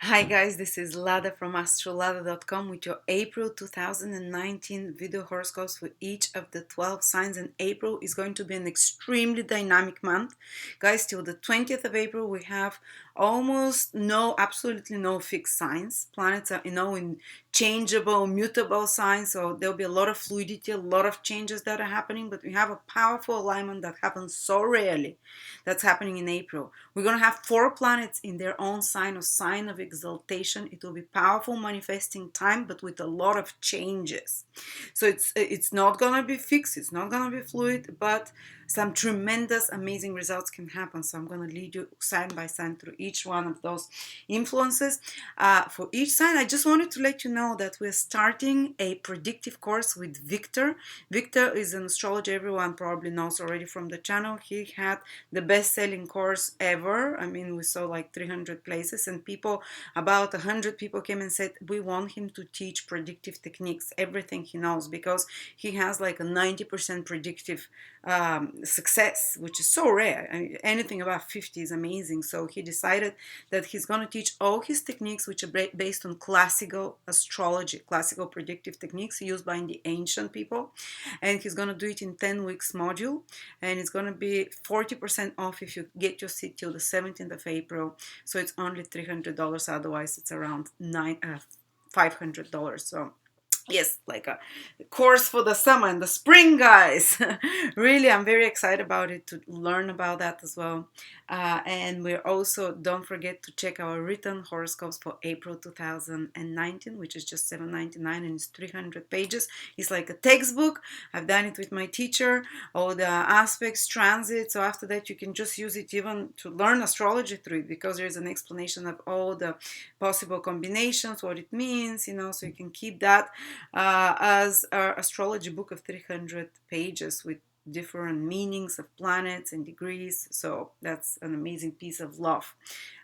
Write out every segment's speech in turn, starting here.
Hi guys, this is Lada from astrolada.com with your April 2019 video horoscopes for each of the 12 signs. And April is going to be an extremely dynamic month. Guys, till the 20th of April we have absolutely no fixed signs. Planets are, in changeable, mutable signs, so there'll be a lot of fluidity, a lot of changes that are happening, but we have a powerful alignment that happens so rarely that's happening in April. We're going to have 4 planets in their own sign of exaltation. It will be powerful manifesting time, but with a lot of changes. So it's not going to be fixed, it's not going to be fluid, but some tremendous, amazing results can happen. So I'm going to lead you sign by sign through each one of those influences. For each sign, I just wanted to let you know that we're starting a predictive course with Victor. Victor is an astrologer everyone probably knows already from the channel. He had the best-selling course ever. I mean, we saw like 300 places, and about 100 people came and said, we want him to teach predictive techniques, everything he knows, because he has like a 90% predictive success, which is so rare. I mean, anything above 50 is amazing. So he decided that he's going to teach all his techniques, which are based on classical astrology, classical predictive techniques used by the ancient people. And he's going to do it in 10 weeks module, and it's going to be 40% off if you get your seat till the 17th of April. So it's only $300. Otherwise it's around $500. So yes, like a course for the summer and the spring, guys. Really, I'm very excited about it, to learn about that as well. And we're also, don't forget to check our written horoscopes for April 2019, which is just $7.99, and it's 300 pages. It's like a textbook. I've done it with my teacher, all the aspects, transits. So after that, you can just use it even to learn astrology through it, because there's an explanation of all the possible combinations, what it means, so you can keep that as our astrology book of 300 pages with different meanings of planets and degrees. So that's an amazing piece of love,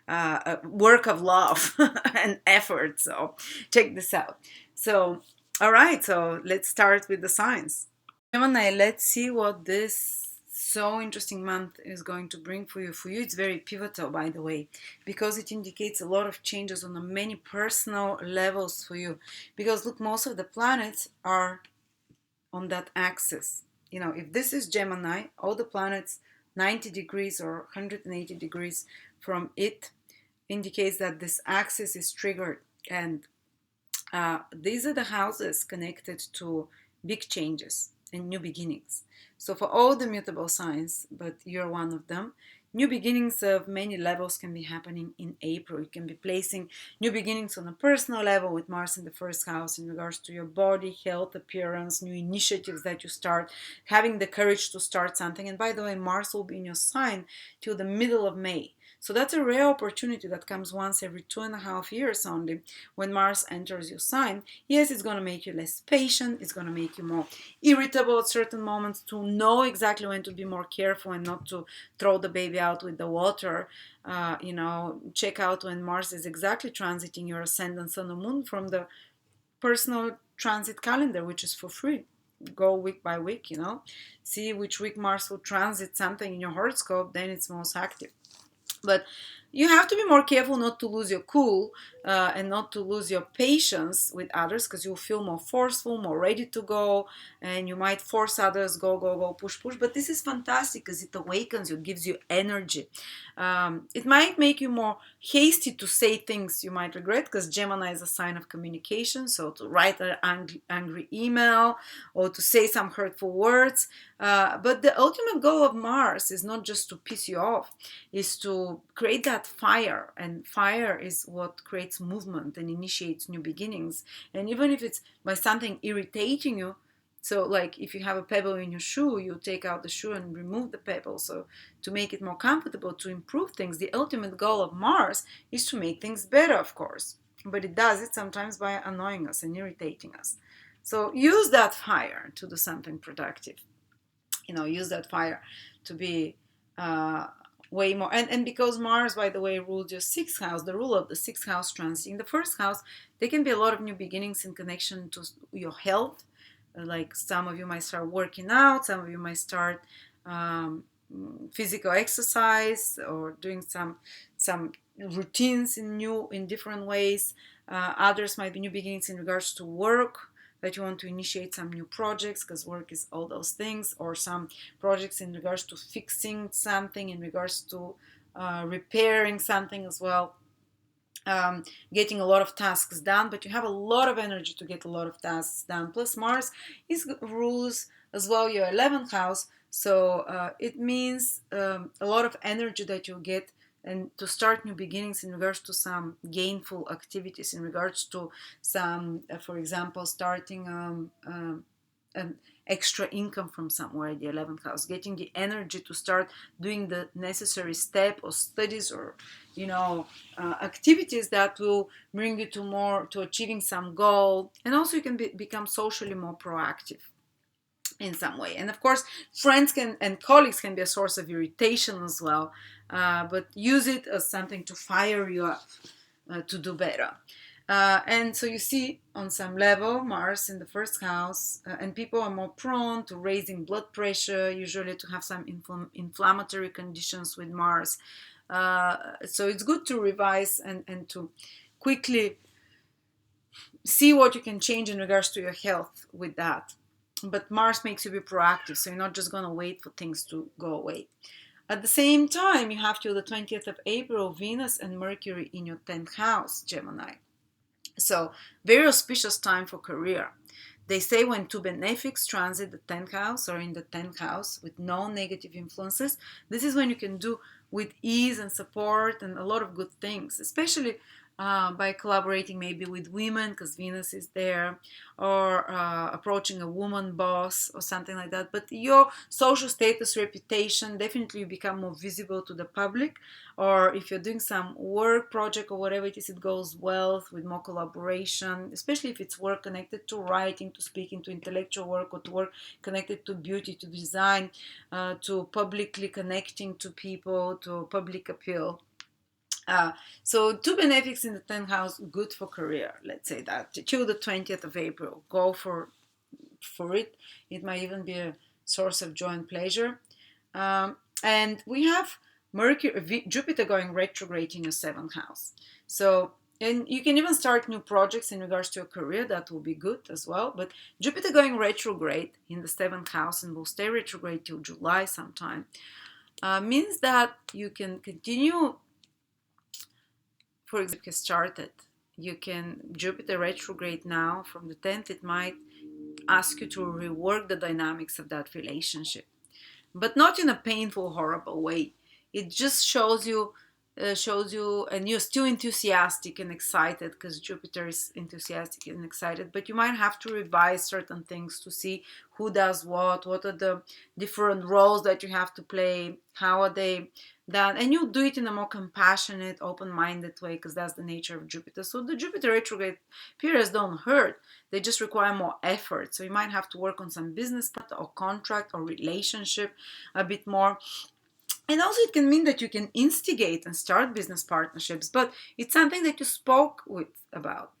a work of love and effort. So check this out. So, all right, so let's start with the signs. Gemini, let's see what this so interesting month is going to bring for you. For you, it's very pivotal, by the way, because it indicates a lot of changes on the many personal levels for you. Because look, most of the planets are on that axis. If this is Gemini, all the planets 90 degrees or 180 degrees from it indicates that this axis is triggered. And these are the houses connected to big changes and new beginnings. So for all the mutable signs, but you're one of them, new beginnings of many levels can be happening in April. You can be placing new beginnings on a personal level with Mars in the first house in regards to your body, health, appearance, new initiatives that you start, having the courage to start something. And by the way, Mars will be in your sign till the middle of May. So that's a rare opportunity that comes once every 2.5 years only, when Mars enters your sign. Yes, it's going to make you less patient. It's going to make you more irritable at certain moments, to know exactly when to be more careful and not to throw the baby out with the water. Check out when Mars is exactly transiting your ascendant, sun, or moon from the personal transit calendar, which is for free. Go week by week, see which week Mars will transit something in your horoscope, then it's most active. But you have to be more careful not to lose your cool, and not to lose your patience with others, because you'll feel more forceful, more ready to go, and you might force others, go, go, go, push, push. But this is fantastic because it awakens you, gives you energy. It might make you more hasty to say things you might regret, because Gemini is a sign of communication. So to write an angry email or to say some hurtful words. But the ultimate goal of Mars is not just to piss you off, is to create that fire. And fire is what creates movement and initiates new beginnings. And even if it's by something irritating you, so like if you have a pebble in your shoe, you take out the shoe and remove the pebble. So to make it more comfortable, to improve things, the ultimate goal of Mars is to make things better, of course. But it does it sometimes by annoying us and irritating us. So use that fire to do something productive. Use that fire to be way more. And because Mars, by the way, rules your sixth house, the rule of the sixth house transiting the first house, there can be a lot of new beginnings in connection to your health. Like some of you might start working out, some of you might start physical exercise, or doing some routines in different ways. Others might be new beginnings in regards to work, that you want to initiate some new projects, because work is all those things, or some projects in regards to fixing something, in regards to repairing something as well. Getting a lot of tasks done, but you have a lot of energy to get a lot of tasks done. Plus Mars rules as well your 11th house, so it means a lot of energy that you get, and to start new beginnings in regards to some gainful activities, in regards to some, for example, starting an extra income from somewhere, the 11th house, getting the energy to start doing the necessary step or studies, or activities that will bring you to achieving some goal. And also you can become socially more proactive in some way. And of course, friends and colleagues can be a source of irritation as well, but use it as something to fire you up to do better. And so you see, on some level, Mars in the first house, and people are more prone to raising blood pressure, usually to have some inflammatory conditions with Mars. So it's good to revise and to quickly see what you can change in regards to your health with that. But Mars makes you be proactive, so you're not just going to wait for things to go away. At the same time, you have till the 20th of April, Venus and Mercury in your 10th house, Gemini. So, very auspicious time for career. They say when two benefics transit the 10th house or in the 10th house with no negative influences, this is when you can do with ease and support and a lot of good things, especially by collaborating maybe with women, because Venus is there, or approaching a woman boss or something like that. But your social status, reputation, definitely you become more visible to the public. Or if you're doing some work project or whatever it is, it goes well with more collaboration, especially if it's work connected to writing, to speaking, to intellectual work, or to work connected to beauty, to design, to publicly connecting to people, to public appeal. So two benefics in the 10th house, good for career, let's say that, till the 20th of April. Go for it. It might even be a source of joy and pleasure. And we have Jupiter going retrograde in your 7th house. So, and you can even start new projects in regards to your career. That will be good as well. But Jupiter going retrograde in the 7th house, and will stay retrograde till July sometime, means that you can continue. For example, started. You can, Jupiter retrograde now from the 10th, it might ask you to rework the dynamics of that relationship, but not in a painful, horrible way. It just shows you, and you're still enthusiastic and excited, because Jupiter is enthusiastic and excited, but you might have to revise certain things to see who does what are the different roles that you have to play, how are they done, and you'll do it in a more compassionate, open-minded way, because that's the nature of Jupiter. So the Jupiter retrograde periods don't hurt, they just require more effort. So you might have to work on some business or contract or relationship a bit more. And also it can mean that you can instigate and start business partnerships, but it's something that you spoke about.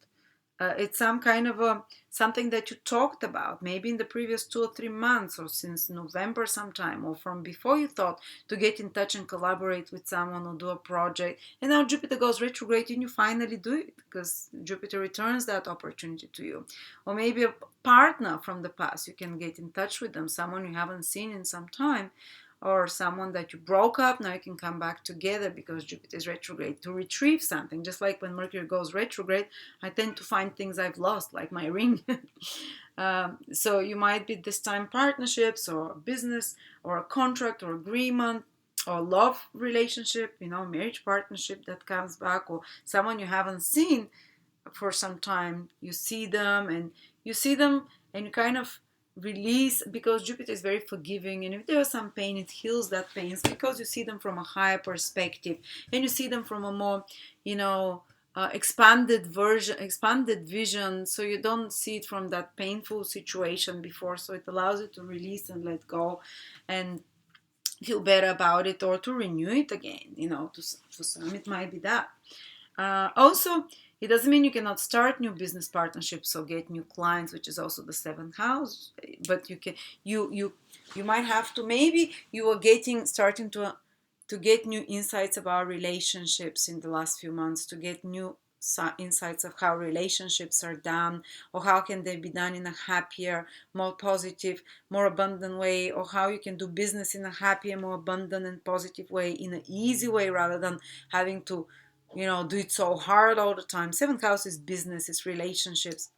It's some kind of something that you talked about, maybe in the previous 2 or 3 months, or since November sometime, or from before you thought to get in touch and collaborate with someone or do a project. And now Jupiter goes retrograde and you finally do it, because Jupiter returns that opportunity to you. Or maybe a partner from the past, you can get in touch with them, someone you haven't seen in some time, or someone that you broke up, now you can come back together because Jupiter is retrograde, to retrieve something. Just like when Mercury goes retrograde, I tend to find things I've lost, like my ring. So you might be this time partnerships, or business, or a contract or agreement, or love relationship, marriage partnership that comes back, or someone you haven't seen for some time. You see them and you kind of release, because Jupiter is very forgiving, and if there was some pain, it heals that pain. It's because you see them from a higher perspective, and you see them from a more expanded vision, so you don't see it from that painful situation before. So it allows you to release and let go and feel better about it, or to renew it again. For some it might be that. Also, it doesn't mean you cannot start new business partnerships or get new clients, which is also the 7th house. But you might have to, maybe you are starting to to get new insights about relationships in the last few months, to get new insights of how relationships are done, or how can they be done in a happier, more positive, more abundant way, or how you can do business in a happier, more abundant and positive way, in an easy way, rather than having to, do it so hard all the time. Seventh house is business, it's relationships.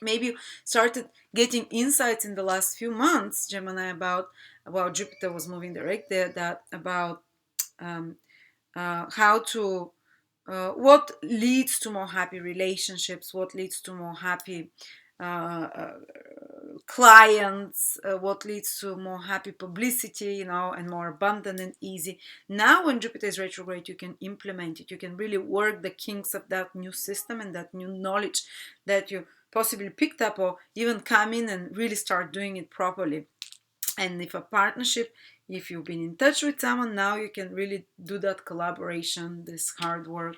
Maybe you started getting insights in the last few months, Gemini, about Jupiter was moving direct there, that about um, how to what leads to more happy relationships, what leads to more happy uh, clients, what leads to more happy publicity, and more abundant and easy. Now when Jupiter is retrograde, you can implement it, you can really work the kinks of that new system and that new knowledge that you possibly picked up, or even come in and really start doing it properly. And if a partnership, if you've been in touch with someone, now you can really do that collaboration, this hard work,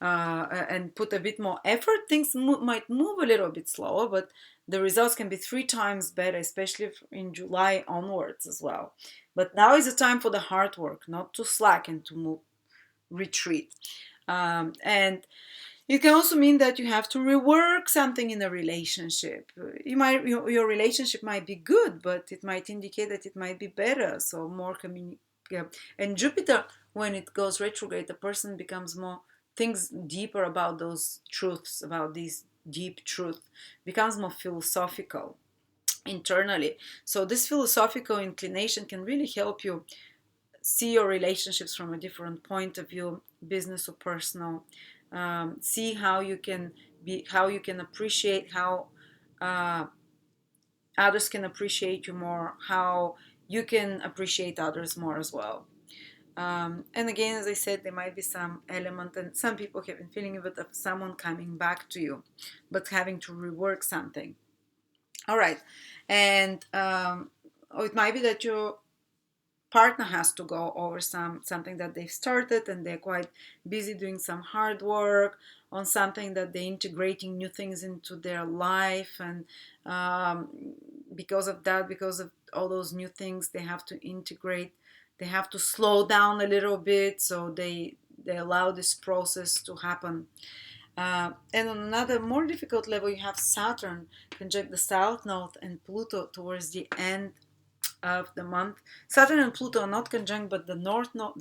and put a bit more effort. Things might move a little bit slower, but the results can be 3 times better, especially in July onwards as well. But now is the time for the hard work, not to slack and to retreat. And it can also mean that you have to rework something in a relationship. Your relationship might be good, but it might indicate that it might be better. So more communication. And Jupiter, when it goes retrograde, the person becomes more thinks deeper about those truths, about these deep truth, becomes more philosophical internally. So this philosophical inclination can really help you see your relationships from a different point of view, business or personal. See how you can appreciate, how uh, others can appreciate you more, how you can appreciate others more as well. And again, as I said, there might be some element, and some people have been feeling it, of someone coming back to you, but having to rework something. All right, and or it might be that your partner has to go over something that they've started, and they're quite busy doing some hard work on something that they're integrating new things into their life, and because of that, because of all those new things they have to integrate, they have to slow down a little bit, so they allow this process to happen. And on another more difficult level, you have Saturn conjunct the South Node and Pluto towards the end of the month. Saturn and Pluto are not conjunct, but the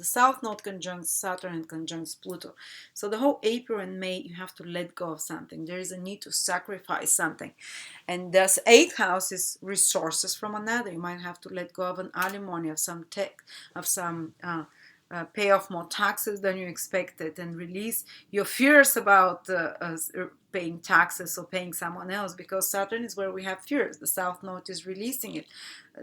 South Node conjuncts Saturn and conjuncts Pluto. So the whole April and May, you have to let go of something. There is a need to sacrifice something. And thus, 8th house is resources from another. You might have to let go of an alimony, of some pay off more taxes than you expected, and release your fears about paying taxes or paying someone else, because Saturn is where we have fears. The South Node is releasing it,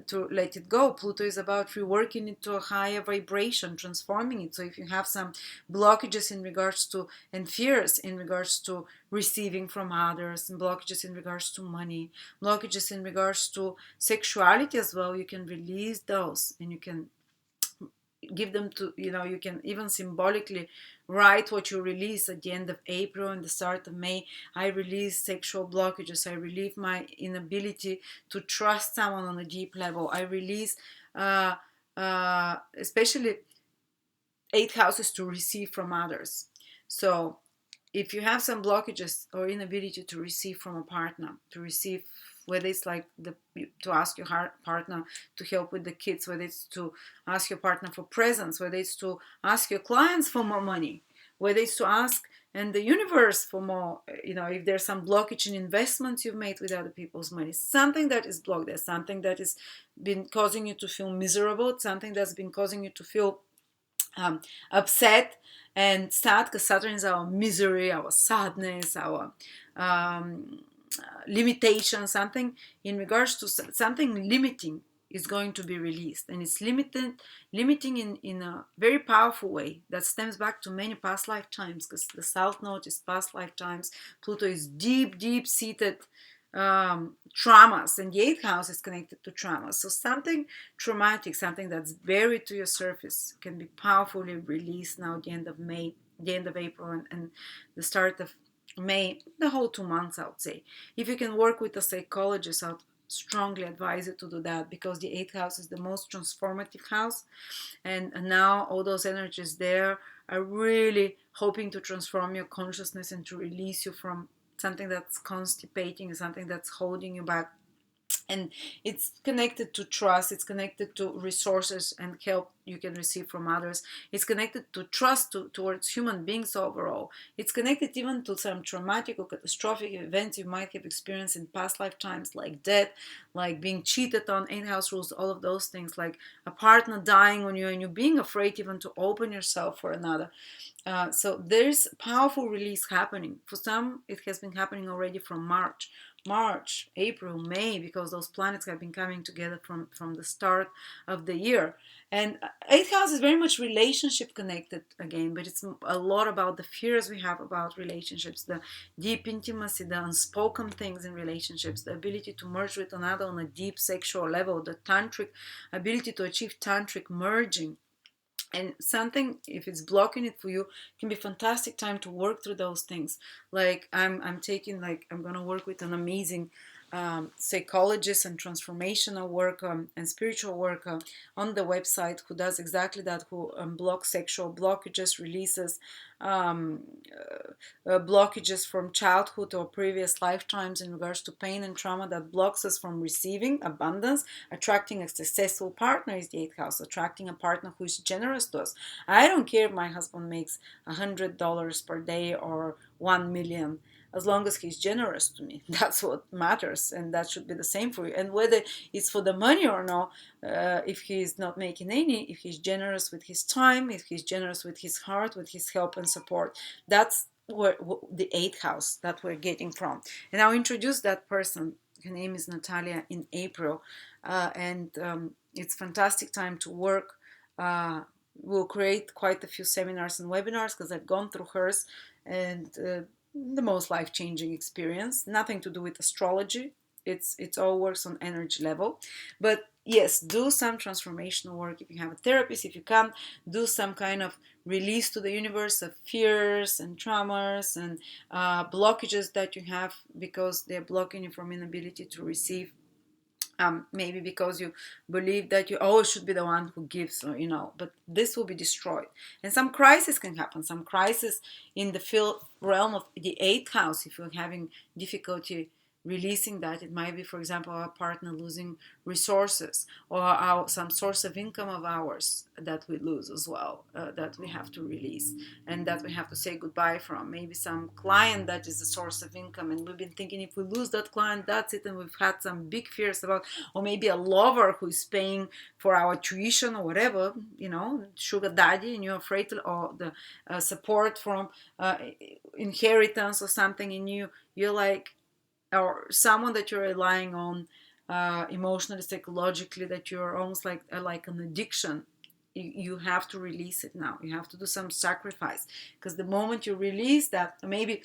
to let it go. Pluto is about reworking it to a higher vibration, transforming it. So if you have some blockages in regards to, and fears in regards to receiving from others, and blockages in regards to money, blockages in regards to sexuality as well, you can release those, and you can give them to, you can even symbolically write what you release at the end of April and the start of May. I release sexual blockages, I relieve my inability to trust someone on a deep level, I release especially 8th houses, to receive from others. So if you have some blockages or inability to receive from a partner, to receive, whether it's like to ask your partner to help with the kids, whether it's to ask your partner for presents, whether it's to ask your clients for more money, whether it's to ask and the universe for more, if there's some blockage in investments you've made with other people's money, something that is blocked, there's something that has been causing you to feel miserable, something that's been causing you to feel upset and sad, because Saturn is our misery, our sadness, our limitation. Something in regards to something limiting is going to be released, and it's limiting in a very powerful way that stems back to many past lifetimes, because the South Node is past lifetimes, Pluto is deep seated traumas, and the 8th house is connected to traumas. So something traumatic, something that's buried to your surface, can be powerfully released now at the end of May, the end of April, and the start of May, the whole 2 months, I would say. If you can work with a psychologist, strongly advise you to do that, because the eighth house is the most transformative house. And now all those energies there are really hoping to transform your consciousness and to release you from something that's constipating, something that's holding you back. And it's connected to trust, it's connected to resources and help you can receive from others, it's connected to trust towards human beings overall, it's connected even to some traumatic or catastrophic events you might have experienced in past lifetimes, like death, like being cheated on, eighth house rules all of those things, like a partner dying on you and you being afraid even to open yourself for another. So there's powerful release happening. For some, it has been happening already from March, April, May, because those planets have been coming together from the start of the year. And eighth house is very much relationship connected again, but it's a lot about the fears we have about relationships, the deep intimacy, the unspoken things in relationships, the ability to merge with another on a deep sexual level, the tantric ability to achieve tantric merging. And something, if it's blocking it for you, can be fantastic time to work through those things. Like I'm gonna work with an amazing psychologist and transformational work and spiritual work on the website, who does exactly that, who blocks sexual blockages, releases um, blockages from childhood or previous lifetimes in regards to pain and trauma that blocks us from receiving abundance. Attracting a successful partner is the eighth house. Attracting a partner who is generous to us. I don't care if my husband makes $100 per day or 1 million, as long as he's generous to me. That's what matters, and that should be the same for you. And whether it's for the money or not, if he's not making any, if he's generous with his time, if he's generous with his heart, with his help and support, that's where the eighth house that we're getting from. And I'll introduce that person. Her name is Natalia in April, and it's fantastic time to work. We'll create quite a few seminars and webinars because I've gone through hers, and the most life-changing experience. Nothing to do with astrology. It's all works on energy level. But yes, do some transformational work if you have a therapist. If you can't, do some kind of release to the universe of fears and traumas and blockages that you have because they're blocking you from inability to receive. Maybe because you believe that you always should be the one who gives, or, but this will be destroyed. And some crisis can happen, some crisis in the field realm of the eighth house. If you're having difficulty releasing that, it might be, for example, our partner losing resources, or some source of income of ours that we lose as well, that we have to release and that we have to say goodbye from. Maybe some client that is a source of income, and we've been thinking if we lose that client, that's it, and we've had some big fears about, or maybe a lover who is paying for our tuition or whatever, sugar daddy, and you're afraid to, or the support from inheritance or something, and you're like, or someone that you're relying on emotionally, psychologically, that you're almost like an addiction. You have to release it now. You have to do some sacrifice, because the moment you release that, maybe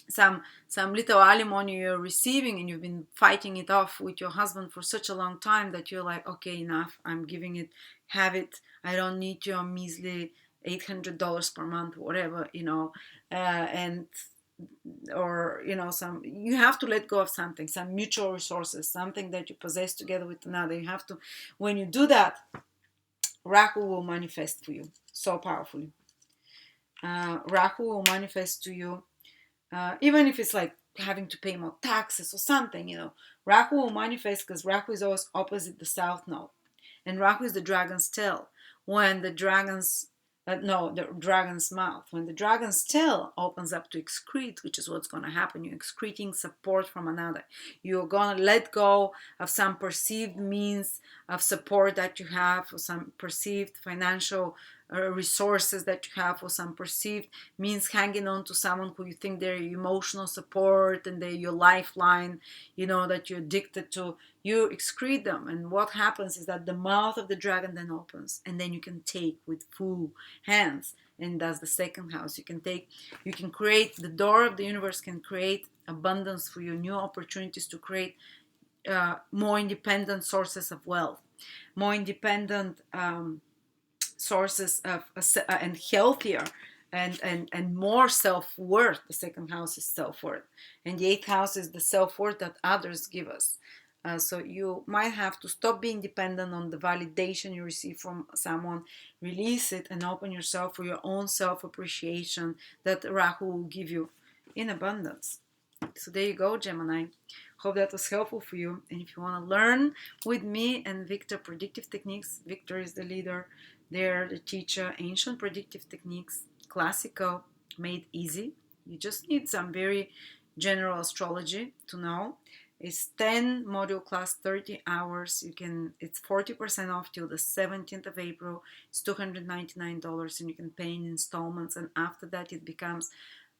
some little alimony you're receiving and you've been fighting it off with your husband for such a long time that you're like, okay, enough, I'm giving it, have it, I don't need your measly $800 per month, whatever, and or some, you have to let go of something, some mutual resources, something that you possess together with another. You have to, when you do that, Rahu will manifest for you so powerfully. Rahu will manifest to you, even if it's like having to pay more taxes or something, Rahu will manifest, because Rahu is always opposite the south node, and Rahu is the dragon's tail. When the dragon's the dragon's mouth. When the dragon's tail opens up to excrete, which is what's going to happen, you're excreting support from another. You're going to let go of some perceived means of support that you have, or some perceived financial resources that you have, or some perceived means hanging on to someone who you think they're your emotional support and they're your lifeline, that you're addicted to. You excrete them, and what happens is that the mouth of the dragon then opens, and then you can take with full hands. And that's the second house. You can create, the door of the universe can create abundance for you, new opportunities to create more independent sources of wealth, more independent sources of and healthier and more self-worth. The second house is self-worth, and the eighth house is the self-worth that others give us. So you might have to stop being dependent on the validation you receive from someone, release it, and open yourself for your own self-appreciation that Rahu will give you in abundance. So there you go, Gemini. Hope that was helpful for you. And if you want to learn with me and Victor predictive techniques, Victor is the leader. They're the teacher. Ancient predictive techniques, classical, made easy. You just need some very general astrology to know. It's 10 module class, 30 hours. It's 40% off till the 17th of April. It's $299 and you can pay in installments, and after that it becomes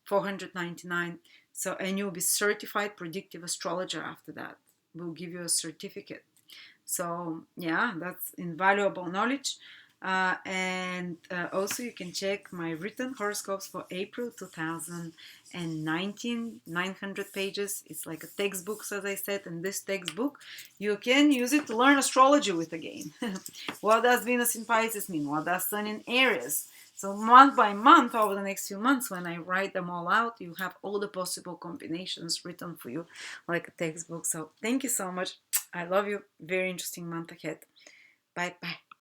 $499. So, and you'll be certified predictive astrologer after that. We'll give you a certificate. So yeah, that's invaluable knowledge. And also you can check my written horoscopes for April 2019, 900 pages. It's like a textbook, as I said, and this textbook, you can use it to learn astrology with again. What does Venus in Pisces mean? What does Sun in Aries? So month by month, over the next few months, when I write them all out, you have all the possible combinations written for you like a textbook. So thank you so much. I love you. Very interesting month ahead. Bye bye.